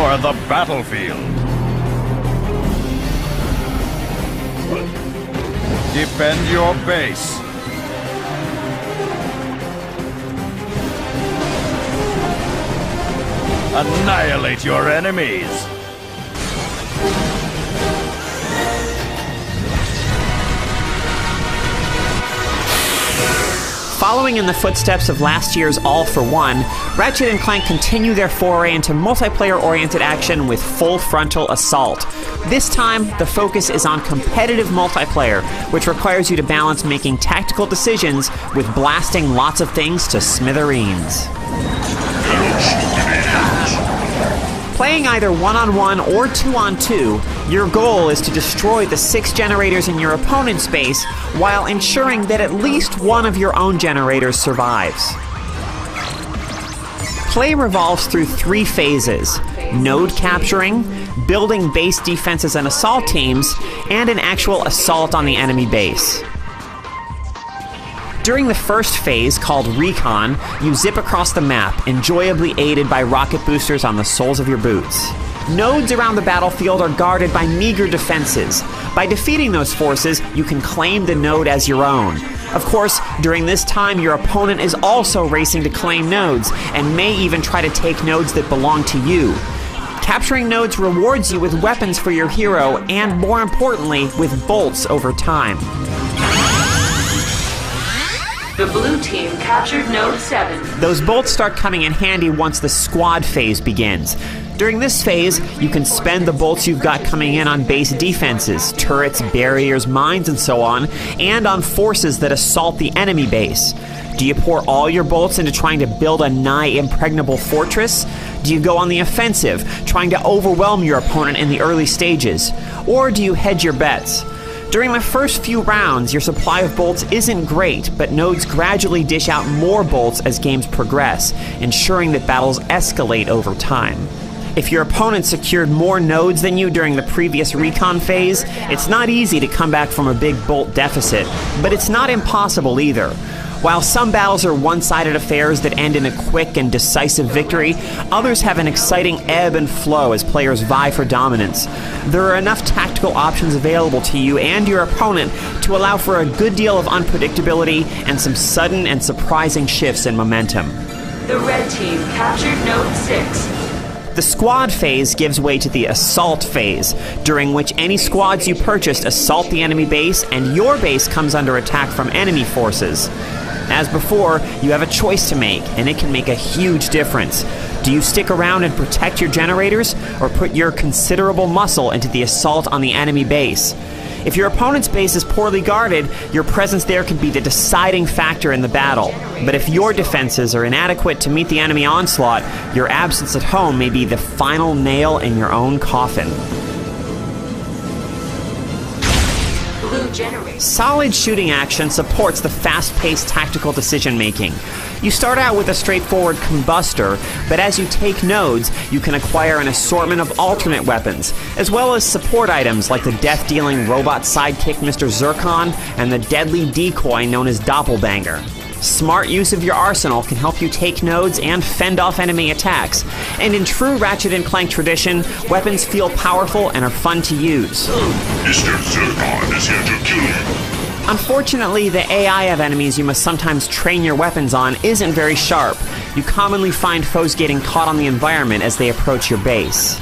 Scour the battlefield. Defend your base. Annihilate your enemies. Following in the footsteps of last year's All for One, Ratchet and Clank continue their foray into multiplayer-oriented action with full frontal assault. This time, the focus is on competitive multiplayer, which requires you to balance making tactical decisions with blasting lots of things to smithereens. Playing either 1-on-1 or 2-on-2, your goal is to destroy the 6 generators in your opponent's base while ensuring that at least one of your own generators survives. Play revolves through 3 phases: node capturing, building base defenses and assault teams, and an actual assault on the enemy base. During the first phase, called Recon, you zip across the map, enjoyably aided by rocket boosters on the soles of your boots. Nodes around the battlefield are guarded by meager defenses. By defeating those forces, you can claim the node as your own. Of course, during this time, your opponent is also racing to claim nodes, and may even try to take nodes that belong to you. Capturing nodes rewards you with weapons for your hero, and more importantly, with bolts over time. The blue team captured Node 7. Those bolts start coming in handy once the squad phase begins. During this phase, you can spend the bolts you've got coming in on base defenses, turrets, barriers, mines, and so on, and on forces that assault the enemy base. Do you pour all your bolts into trying to build a nigh impregnable fortress? Do you go on the offensive, trying to overwhelm your opponent in the early stages? Or do you hedge your bets? During the first few rounds, your supply of bolts isn't great, but nodes gradually dish out more bolts as games progress, ensuring that battles escalate over time. If your opponent secured more nodes than you during the previous recon phase, it's not easy to come back from a big bolt deficit, but it's not impossible either. While some battles are one-sided affairs that end in a quick and decisive victory, others have an exciting ebb and flow as players vie for dominance. There are enough tactical options available to you and your opponent to allow for a good deal of unpredictability and some sudden and surprising shifts in momentum. The red team captured Node 6. The squad phase gives way to the assault phase, during which any squads you purchased assault the enemy base and your base comes under attack from enemy forces. As before, you have a choice to make, and it can make a huge difference. Do you stick around and protect your generators, or put your considerable muscle into the assault on the enemy base? If your opponent's base is poorly guarded, your presence there can be the deciding factor in the battle. But if your defenses are inadequate to meet the enemy onslaught, your absence at home may be the final nail in your own coffin. Solid shooting action supports the fast-paced tactical decision-making. You start out with a straightforward combustor, but as you take nodes, you can acquire an assortment of alternate weapons, as well as support items like the death-dealing robot sidekick Mr. Zircon and the deadly decoy known as Doppelbanger. Smart use of your arsenal can help you take nodes and fend off enemy attacks. And in true Ratchet and Clank tradition, weapons feel powerful and are fun to use. Mr. Zircon is here to kill you. Unfortunately, the AI of enemies you must sometimes train your weapons on isn't very sharp. You commonly find foes getting caught on the environment as they approach your base.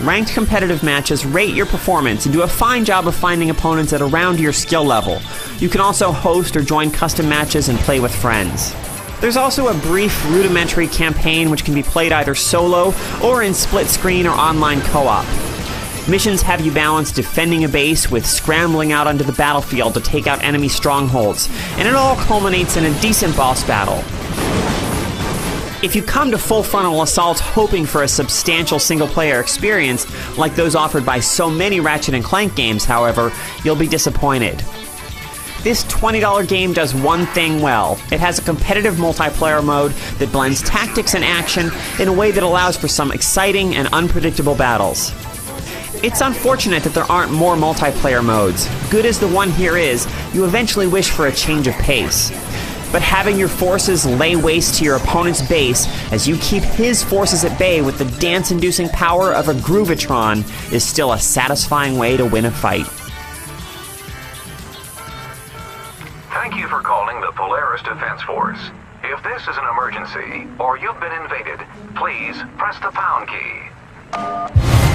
Ranked competitive matches rate your performance and do a fine job of finding opponents at around your skill level. You can also host or join custom matches and play with friends. There's also a brief, rudimentary campaign which can be played either solo or in split screen or online co-op. Missions have you balance defending a base with scrambling out onto the battlefield to take out enemy strongholds, and it all culminates in a decent boss battle. If you come to full frontal assault hoping for a substantial single-player experience, like those offered by so many Ratchet & Clank games, however, you'll be disappointed. This $20 game does one thing well. It has a competitive multiplayer mode that blends tactics and action in a way that allows for some exciting and unpredictable battles. It's unfortunate that there aren't more multiplayer modes. Good as the one here is, you eventually wish for a change of pace. But having your forces lay waste to your opponent's base as you keep his forces at bay with the dance-inducing power of a Groovatron is still a satisfying way to win a fight. Thank you for calling the Polaris Defense Force. If this is an emergency, or you've been invaded, please press the pound key.